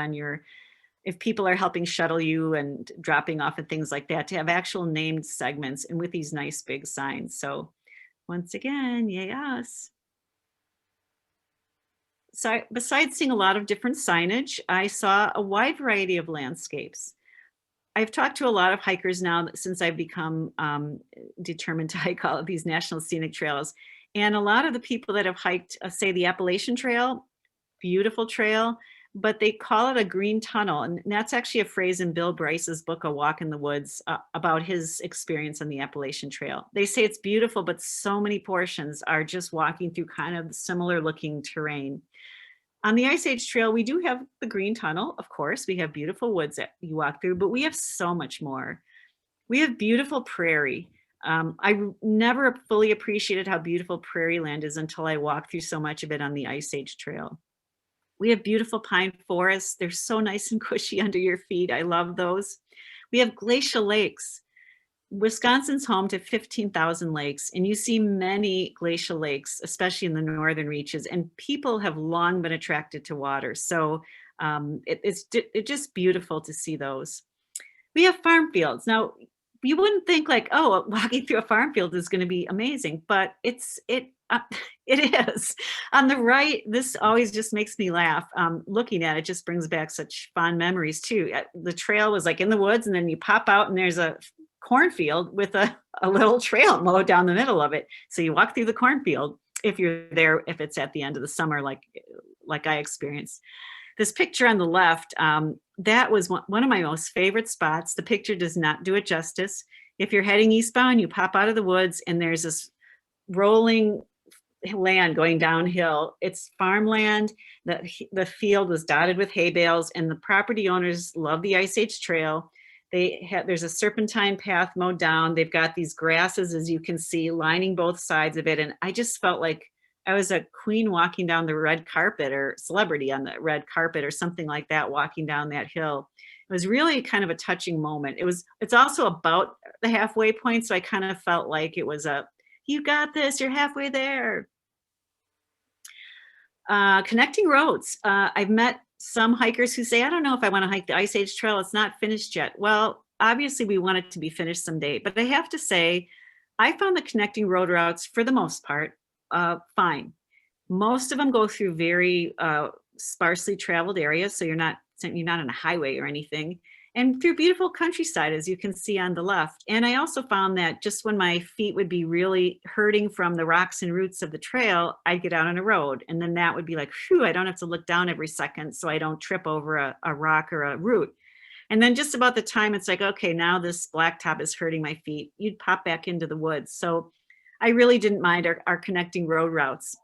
S1: if people are helping shuttle you and dropping off and things like that, to have actual named segments and with these nice big signs. So once again, yay us. So besides seeing a lot of different signage, I saw a wide variety of landscapes. I've talked to a lot of hikers now since I've become determined to hike all of these National Scenic Trails. And a lot of the people that have hiked, say, the Appalachian Trail, beautiful trail, but they call it a green tunnel. And that's actually a phrase in Bill Bryce's book, A Walk in the Woods, about his experience on the Appalachian Trail. They say it's beautiful, but so many portions are just walking through kind of similar looking terrain. On the Ice Age Trail, we do have the green tunnel, of course. We have beautiful woods that you walk through, but we have so much more. We have beautiful prairie. I never fully appreciated how beautiful prairie land is until I walked through so much of it on the Ice Age Trail. We have beautiful pine forests. They're so nice and cushy under your feet. I love those. We have glacial lakes. Wisconsin's home to 15,000 lakes, and you see many glacial lakes, especially in the northern reaches, and people have long been attracted to water. So it's just beautiful to see those. We have farm fields. Now, you wouldn't think like, oh, walking through a farm field is going to be amazing, but it is. On the right, this always just makes me laugh. Looking at it just brings back such fond memories too. The trail was like in the woods, and then you pop out and there's a cornfield with a little trail mowed down the middle of it. So you walk through the cornfield if you're there, if it's at the end of the summer, like I experienced. This picture on the left, that was one of my most favorite spots. The picture does not do it justice. If you're heading eastbound, you pop out of the woods and there's this rolling land going downhill. It's farmland. The field was dotted with hay bales, and the property owners love the Ice Age Trail. There's a serpentine path mowed down. They've got these grasses, as you can see, lining both sides of it. And I just felt like I was a queen walking down the red carpet, or celebrity on the red carpet or something like that, walking down that hill. It was really kind of a touching moment. It's also about the halfway point. So I kind of felt like it was you got this, you're halfway there. Connecting roads. I've met some hikers who say, I don't know if I want to hike the Ice Age Trail. It's not finished yet. Well, obviously we want it to be finished someday, but I have to say, I found the connecting road routes for the most part, fine. Most of them go through very sparsely traveled areas. So you're not on a highway or anything, and through beautiful countryside, as you can see on the left. And I also found that just when my feet would be really hurting from the rocks and roots of the trail, I'd get out on a road, and then that would be like, phew, I don't have to look down every second so I don't trip over a rock or a root. And then just about the time it's like, okay, now this blacktop is hurting my feet, you'd pop back into the woods. So I really didn't mind our connecting road routes.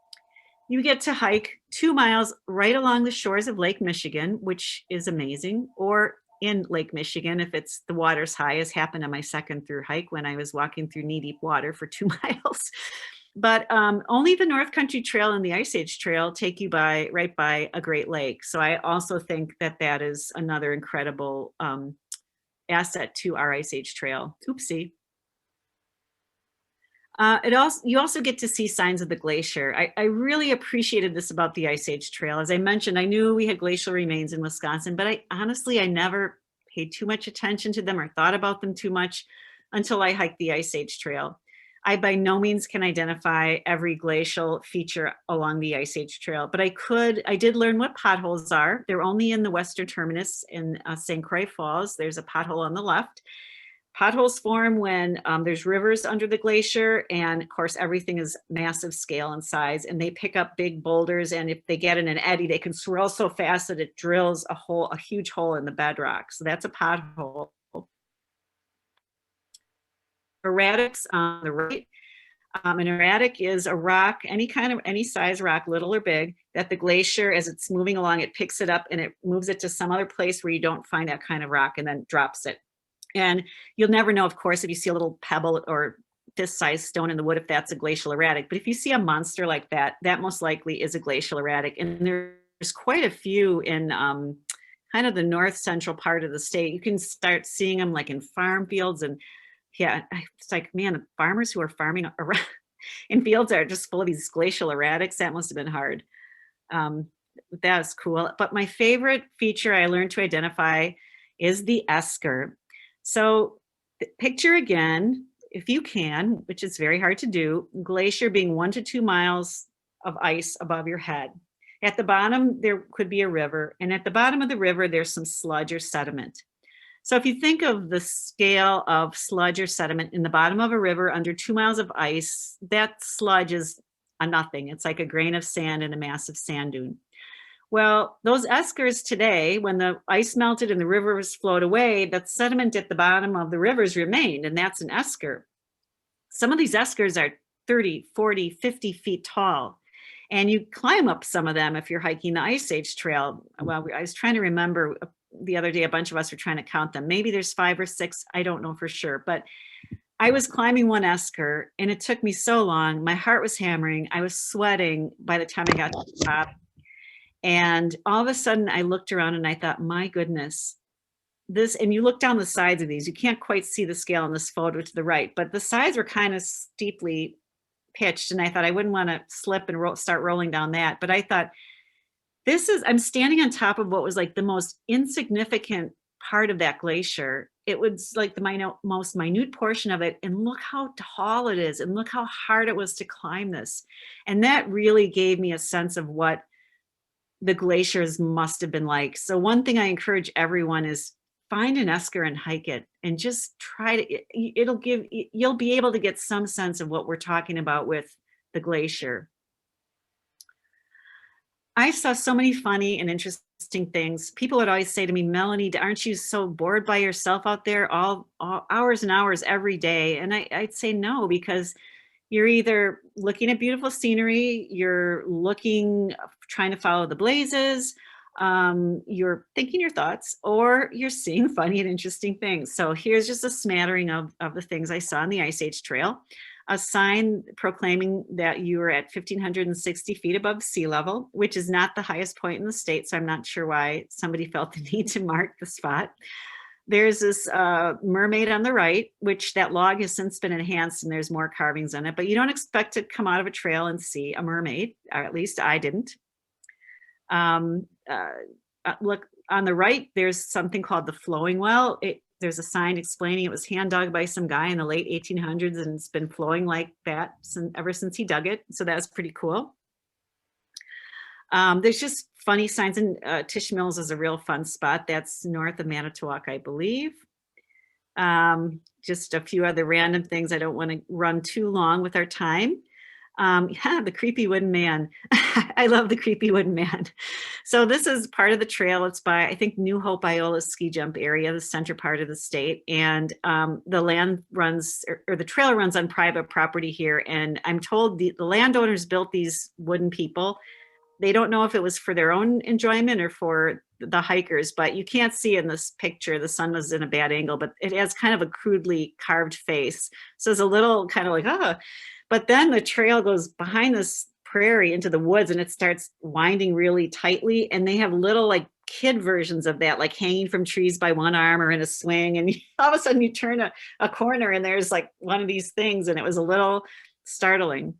S1: You get to hike 2 miles right along the shores of Lake Michigan, which is amazing, or in Lake Michigan if it's the water's high, as happened on my second through hike when I was walking through knee-deep water for 2 miles. But only the North Country Trail and the Ice Age Trail take you right by a Great Lake. So I also think that that is another incredible asset to our Ice Age Trail. Oopsie. You also get to see signs of the glacier. I really appreciated this about the Ice Age Trail. As I mentioned, I knew we had glacial remains in Wisconsin, but I never paid too much attention to them or thought about them too much until I hiked the Ice Age Trail. I by no means can identify every glacial feature along the Ice Age Trail, but I did learn what potholes are. They're only in the western terminus in St. Croix Falls. There's a pothole on the left. Potholes form when there's rivers under the glacier, and of course everything is massive scale and size, and they pick up big boulders, and if they get in an eddy, they can swirl so fast that it drills a huge hole in the bedrock. So that's a pothole. Erratics on the right. An erratic is a rock, any size rock, little or big, that the glacier, as it's moving along, it picks it up and it moves it to some other place where you don't find that kind of rock and then drops it. And you'll never know, of course, if you see a little pebble or fist-sized stone in the wood, if that's a glacial erratic. But if you see a monster like that, that most likely is a glacial erratic. And there's quite a few in kind of the north central part of the state. You can start seeing them like in farm fields. And yeah, it's like, man, the farmers who are farming around in fields are just full of these glacial erratics. That must have been hard. That was cool. But my favorite feature I learned to identify is the esker. So picture again, if you can, which is very hard to do, glacier being 1 to 2 miles of ice above your head. At the bottom, there could be a river, and at the bottom of the river, there's some sludge or sediment. So if you think of the scale of sludge or sediment in the bottom of a river under 2 miles of ice, that sludge is a nothing. It's like a grain of sand in a massive sand dune. Well, those eskers today, when the ice melted and the rivers flowed away, that sediment at the bottom of the rivers remained, and that's an esker. Some of these eskers are 30, 40, 50 feet tall, and you climb up some of them if you're hiking the Ice Age Trail. Well, I was trying to remember the other day, a bunch of us were trying to count them. Maybe there's 5 or 6, I don't know for sure, but I was climbing one esker, and it took me so long. My heart was hammering. I was sweating by the time I got to the top. And all of a sudden I looked around and I thought, my goodness, this, and you look down the sides of these, you can't quite see the scale in this photo to the right, but the sides were kind of steeply pitched. And I thought I wouldn't want to slip and start rolling down that. But I thought, I'm standing on top of what was like the most insignificant part of that glacier. It was like the most minute portion of it. And look how tall it is. And look how hard it was to climb this. And that really gave me a sense of what the glaciers must have been like. So one thing I encourage everyone is find an esker and hike it, and just try to, you'll be able to get some sense of what we're talking about with the glacier. I saw so many funny and interesting things. People would always say to me, Melanie, aren't you so bored by yourself out there all hours and hours every day? And I'd say no, because you're either looking at beautiful scenery, you're trying to follow the blazes, you're thinking your thoughts, or you're seeing funny and interesting things. So here's just a smattering of the things I saw on the Ice Age Trail. A sign proclaiming that you are at 1,560 feet above sea level, which is not the highest point in the state. So I'm not sure why somebody felt the need to mark the spot. There's this mermaid on the right, which that log has since been enhanced and there's more carvings on it, but you don't expect to come out of a trail and see a mermaid, or at least I didn't. Look on the right, there's something called the flowing well. There's a sign explaining it was hand dug by some guy in the late 1800s and it's been flowing like that ever since he dug it. So that's pretty cool. There's just funny signs, and Tisch Mills is a real fun spot. That's north of Manitowoc, I believe. Just a few other random things. I don't want to run too long with our time.
S3: Yeah, the creepy wooden man. I love the creepy wooden man. So this is part of the trail. It's by, I think, New Hope, Iola ski jump area, the center part of the state. And the land runs, or the trail runs on private property here. And I'm told the landowners built these wooden people. They don't know if it was for their own enjoyment or for the hikers, but you can't see in this picture, the sun was in a bad angle, but it has kind of a crudely carved face. So it's a little kind of like, oh, but then the trail goes behind this prairie into the woods and it starts winding really tightly. And they have little like kid versions of that, like hanging from trees by one arm or in a swing. And all of a sudden you turn a corner and there's like one of these things. And it was a little startling.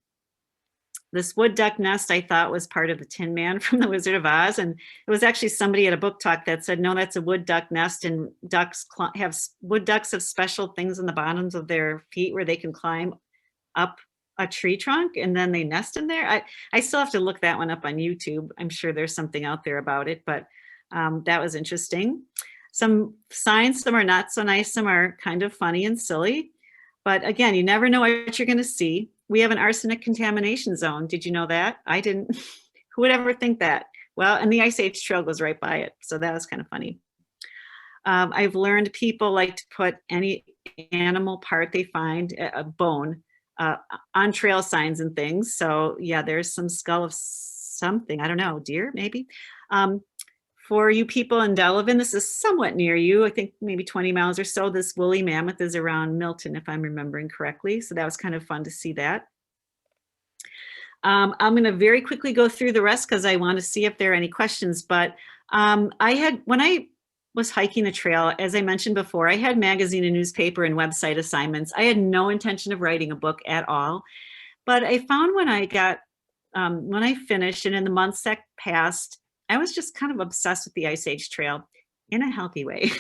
S3: This wood duck nest I thought was part of the Tin Man from the Wizard of Oz. And it was actually somebody at a book talk that said, no, that's a wood duck nest, and wood ducks have special things in the bottoms of their feet where they can climb up a tree trunk and then they nest in there. I still have to look that one up on YouTube. I'm sure there's something out there about it, but that was interesting. Some signs, some are not so nice, some are kind of funny and silly. But again, you never know what you're going to see. We have an arsenic contamination zone. Did you know that? I didn't. Who would ever think that? Well, and the Ice Age Trail goes right by it. So that was kind of funny. I've learned people like to put any animal part they find, a bone, on trail signs and things. So yeah, there's some skull of something. I don't know, deer maybe. For you people in Delavan, this is somewhat near you. I think maybe 20 miles or so. This woolly mammoth is around Milton, if I'm remembering correctly. So that was kind of fun to see that. I'm going to very quickly go through the rest because I want to see if there are any questions. But when I was hiking the trail, as I mentioned before, I had magazine and newspaper and website assignments. I had no intention of writing a book at all. But I found when I finished and in the months that passed, I was just kind of obsessed with the Ice Age Trail in a healthy way.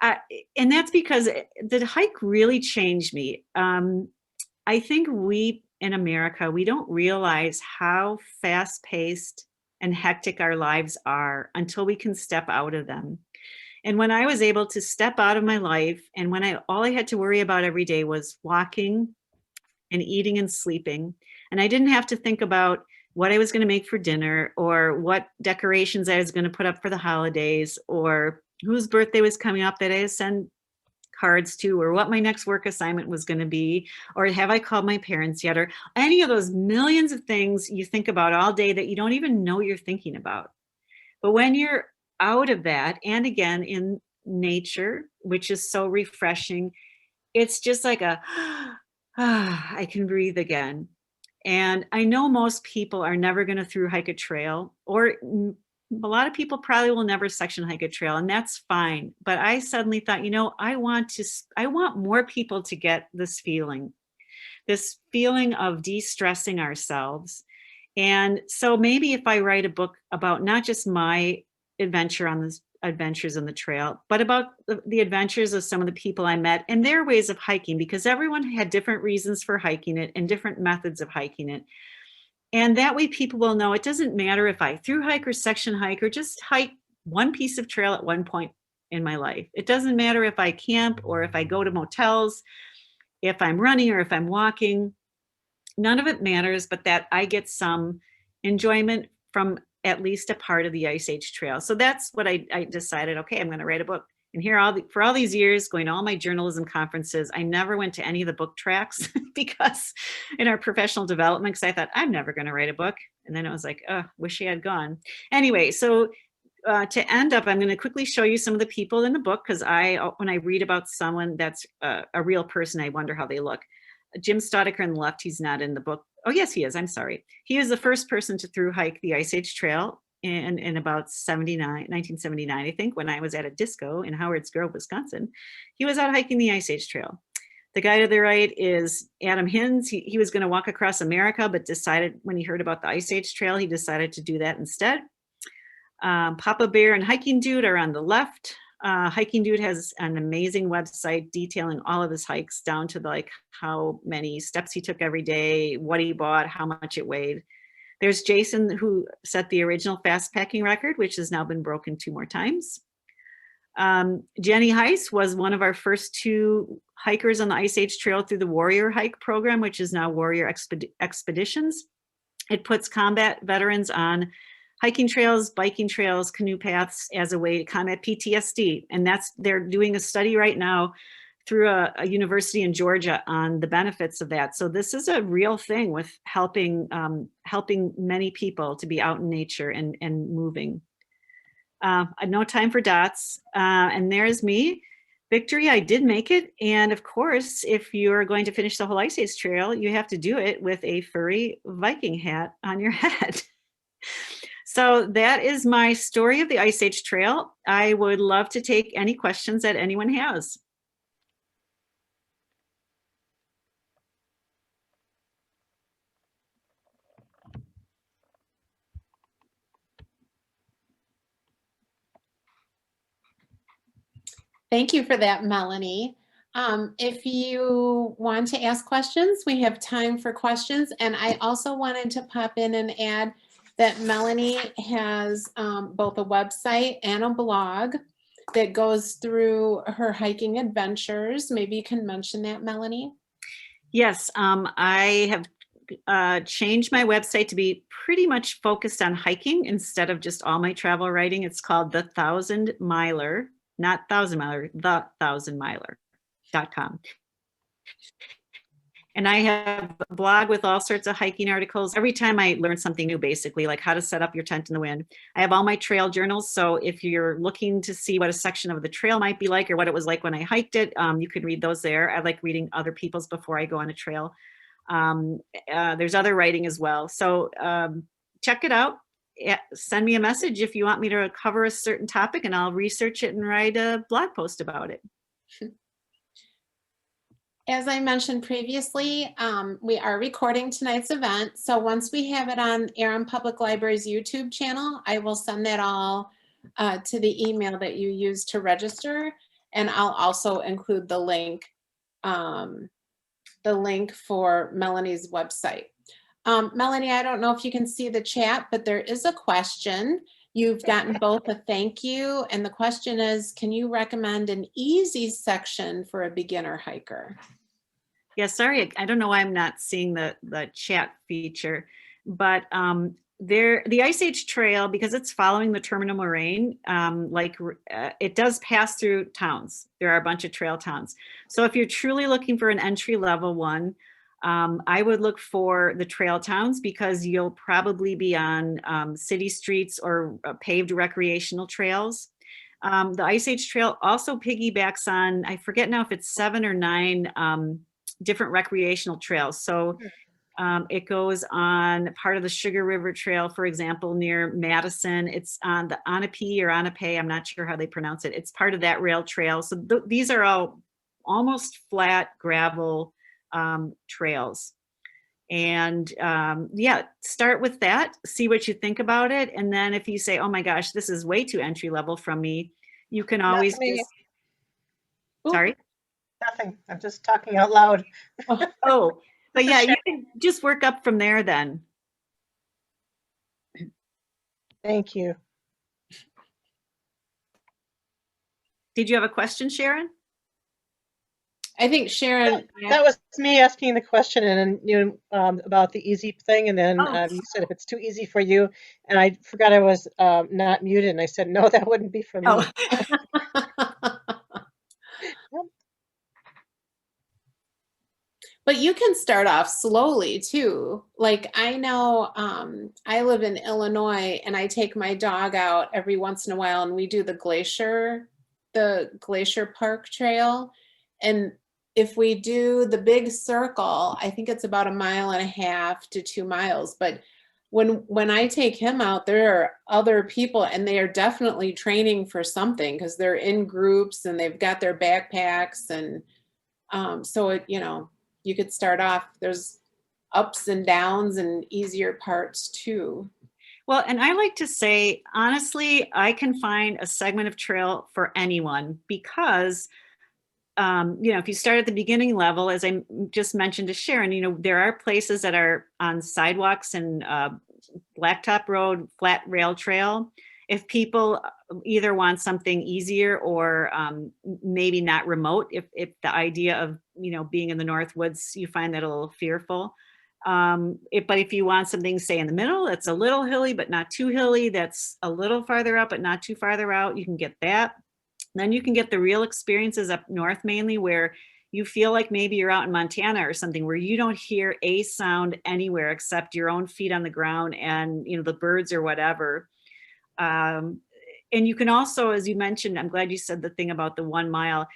S3: And that's because the hike really changed me. I think we in America, we don't realize how fast-paced and hectic our lives are until we can step out of them. And when I was able to step out of my life and when all I had to worry about every day was walking and eating and sleeping, and I didn't have to think about what I was going to make for dinner or what decorations I was going to put up for the holidays or whose birthday was coming up that I send cards to, or what my next work assignment was going to be, or have I called my parents yet, or any of those millions of things you think about all day that you don't even know you're thinking about. But when you're out of that, and again in nature, which is so refreshing, it's just like I can breathe again. And I know most people are never going to through hike a trail, or a lot of people probably will never section hike a trail, and that's fine. But I suddenly thought, I want more people to get this feeling of de-stressing ourselves. And so maybe if I write a book about not just my adventures on the trail, but about the adventures of some of the people I met and their ways of hiking, because everyone had different reasons for hiking it and different methods of hiking it. And that way people will know it doesn't matter if I through hike or section hike or just hike one piece of trail at one point in my life. It doesn't matter if I camp or if I go to motels, if I'm running or if I'm walking. None of it matters, but that I get some enjoyment from at least a part of the Ice Age Trail. So that's what I decided, okay, I'm going to write a book. And here, for all these years, going to all my journalism conferences, I never went to any of the book tracks because in our professional development, because I thought, I'm never going to write a book. And then it was like, oh, wish I had gone. Anyway, so to end up, I'm going to quickly show you some of the people in the book, because when I read about someone that's a real person, I wonder how they look. Jim Staudacher on the left, he's not in the book. Oh, yes, he is. I'm sorry. He was the first person to through hike the Ice Age Trail in about 1979, I think, when I was at a disco in Howards Grove, Wisconsin. He was out hiking the Ice Age Trail. The guy to the right is Adam Hinz. He was going to walk across America, but decided when he heard about the Ice Age Trail, he decided to do that instead. Papa Bear and Hiking Dude are on the left. Hiking Dude has an amazing website detailing all of his hikes down to like how many steps he took every day, what he bought, how much it weighed. There's Jason, who set the original fast packing record, which has now been broken 2 more times. Jenni Heisz was one of our first 2 hikers on the Ice Age Trail through the Warrior Hike program, which is now Warrior Expeditions. It puts combat veterans on hiking trails, biking trails, canoe paths as a way to combat PTSD. And they're doing a study right now through a university in Georgia on the benefits of that. So this is a real thing with helping many people to be out in nature and moving. No time for dots. And there's me. Victory, I did make it. And of course, if you're going to finish the whole Ice Age Trail, you have to do it with a furry Viking hat on your head. So that is my story of the Ice Age Trail. I would love to take any questions that anyone has.
S2: Thank you for that, Melanie. If you want to ask questions, we have time for questions. And I also wanted to pop in and add that Melanie has both a website and a blog that goes through her hiking adventures. Maybe you can mention that, Melanie.
S3: Yes, I have changed my website to be pretty much focused on hiking instead of just all my travel writing. It's called The 1000 Miler, not 1000 Miler, The 1000 Miler.com. And I have a blog with all sorts of hiking articles. Every time I learn something new, basically, like how to set up your tent in the wind. I have all my trail journals. So if you're looking to see what a section of the trail might be like or what it was like when I hiked it, you can read those there. I like reading other people's before I go on a trail. There's other writing as well. So check it out. Send me a message if you want me to cover a certain topic and I'll research it and write a blog post about it.
S2: As I mentioned previously, we are recording tonight's event. So once we have it on Aram Public Library's YouTube channel, I will send that all to the email that you used to register. And I'll also include the link for Melanie's website. Melanie, I don't know if you can see the chat, but there is a question. You've gotten both a thank you, and the question is, can you recommend an easy section for a beginner hiker?
S3: Yeah, sorry, I don't know why I'm not seeing the chat feature, but the Ice Age Trail, because it's following the terminal moraine, it does pass through towns. There are a bunch of trail towns. So if you're truly looking for an entry level one, I would look for the trail towns because you'll probably be on city streets or paved recreational trails. The Ice Age Trail also piggybacks on, I forget now if it's 7 or 9 different recreational trails. So it goes on part of the Sugar River Trail, for example, near Madison. It's on the Onapee or Onapay, I'm not sure how they pronounce it. It's part of that rail trail. So these are all almost flat gravel trails. And yeah, start with that, see what you think about it. And then if you say, oh my gosh, this is way too entry level from me, you can always sorry?
S4: Nothing, I'm just talking out loud.
S3: Oh, but yeah, you can just work up from there then.
S4: Thank you.
S3: Did you have a question, Sharon?
S2: I think Sharon.
S4: That was me asking the question, and you about the easy thing, and then you said if it's too easy for you, and I forgot I was not muted, and I said no, that wouldn't be for me.
S3: Oh.
S2: But you can start off slowly too. Like I know I live in Illinois and I take my dog out every once in a while and we do the Glacier Park Trail. And if we do the big circle, I think it's about 1.5 to 2 miles. But when I take him out, there are other people and they are definitely training for something because they're in groups and they've got their backpacks. And so it, you could start off, there's ups and downs and easier parts too.
S3: Well, and I like to say, honestly, I can find a segment of trail for anyone because, if you start at the beginning level, as I just mentioned to Sharon, there are places that are on sidewalks and blacktop road, flat rail trail.
S1: if people either want something easier or maybe not remote, if the idea of, being in the North Woods, you find that a little fearful. But if you want something, say in the middle, that's a little hilly, but not too hilly, that's a little farther up, but not too farther out, you can get that. Then you can get the real experiences up north mainly, where you feel like maybe you're out in Montana or something, where you don't hear a sound anywhere except your own feet on the ground and, the birds or whatever. And you can also, as you mentioned, I'm glad you said the thing about the 1 mile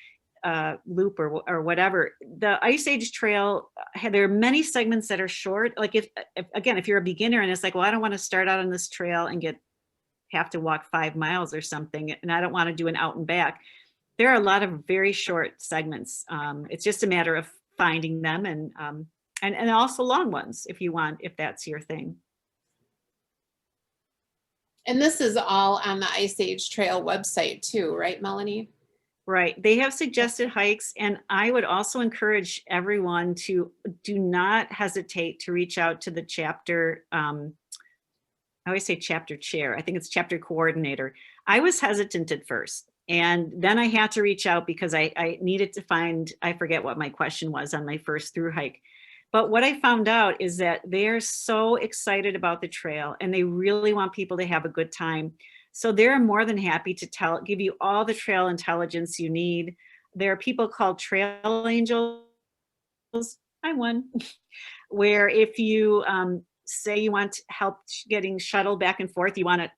S1: loop or whatever. The Ice Age Trail, there are many segments that are short. Like if you're a beginner and it's like, well, I don't want to start out on this trail and have to walk 5 miles or something, and I don't want to do an out and back. There are a lot of very short segments. It's just a matter of finding them and also long ones if that's your thing.
S2: And this is all on the Ice Age Trail website too, right, Melanie?
S1: Right. They have suggested hikes, and I would also encourage everyone to do not hesitate to reach out to the chapter. I always say chapter chair. I think it's chapter coordinator. I was hesitant at first, and then I had to reach out because I needed to find, I forget what my question was on my first through hike. But what I found out is that they're so excited about the trail and they really want people to have a good time. So they're more than happy to give you all the trail intelligence you need. There are people called trail angels. I'm one. Where if you say you want help getting shuttled back and forth, you want to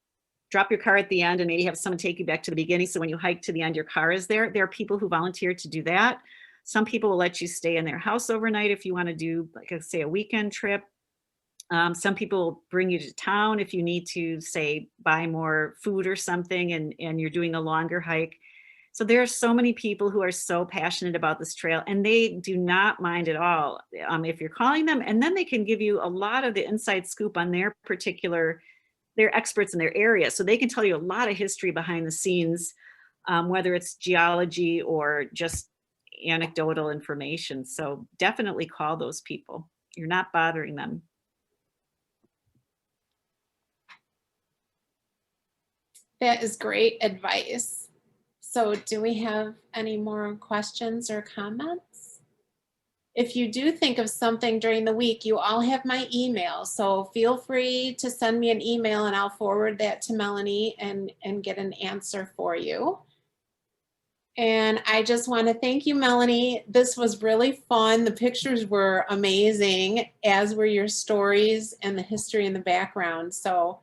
S1: drop your car at the end and maybe have someone take you back to the beginning. So when you hike to the end, your car is there. There are people who volunteer to do that. Some people will let you stay in their house overnight if you want to do, like, say, a weekend trip. Some people will bring you to town if you need to, say, buy more food or something and you're doing a longer hike. So there are so many people who are so passionate about this trail, and they do not mind at all if you're calling them, and then they can give you a lot of the inside scoop on they're experts in their area. So they can tell you a lot of history behind the scenes, whether it's geology or just anecdotal information. So definitely call those people. You're not bothering them.
S2: That is great advice. So do we have any more questions or comments? If you do think of something during the week, you all have my email. So feel free to send me an email and I'll forward that to Melanie and get an answer for you. And I just want to thank you, Melanie. This was really fun. The pictures were amazing, as were your stories and the history in the background. So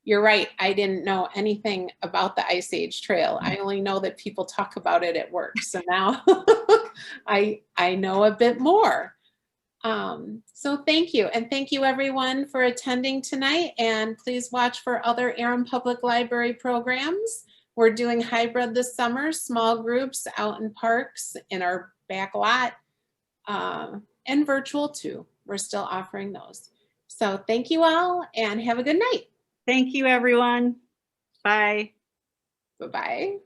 S2: you're right. I didn't know anything about the Ice Age Trail. I only know that people talk about it at work. So now I know a bit more. So thank you. And thank you everyone for attending tonight. And please watch for other Aram Public Library programs. We're doing hybrid this summer, small groups out in parks in our back lot, and virtual too. We're still offering those. So thank you all and have a good night.
S1: Thank you, everyone. Bye.
S2: Bye-bye.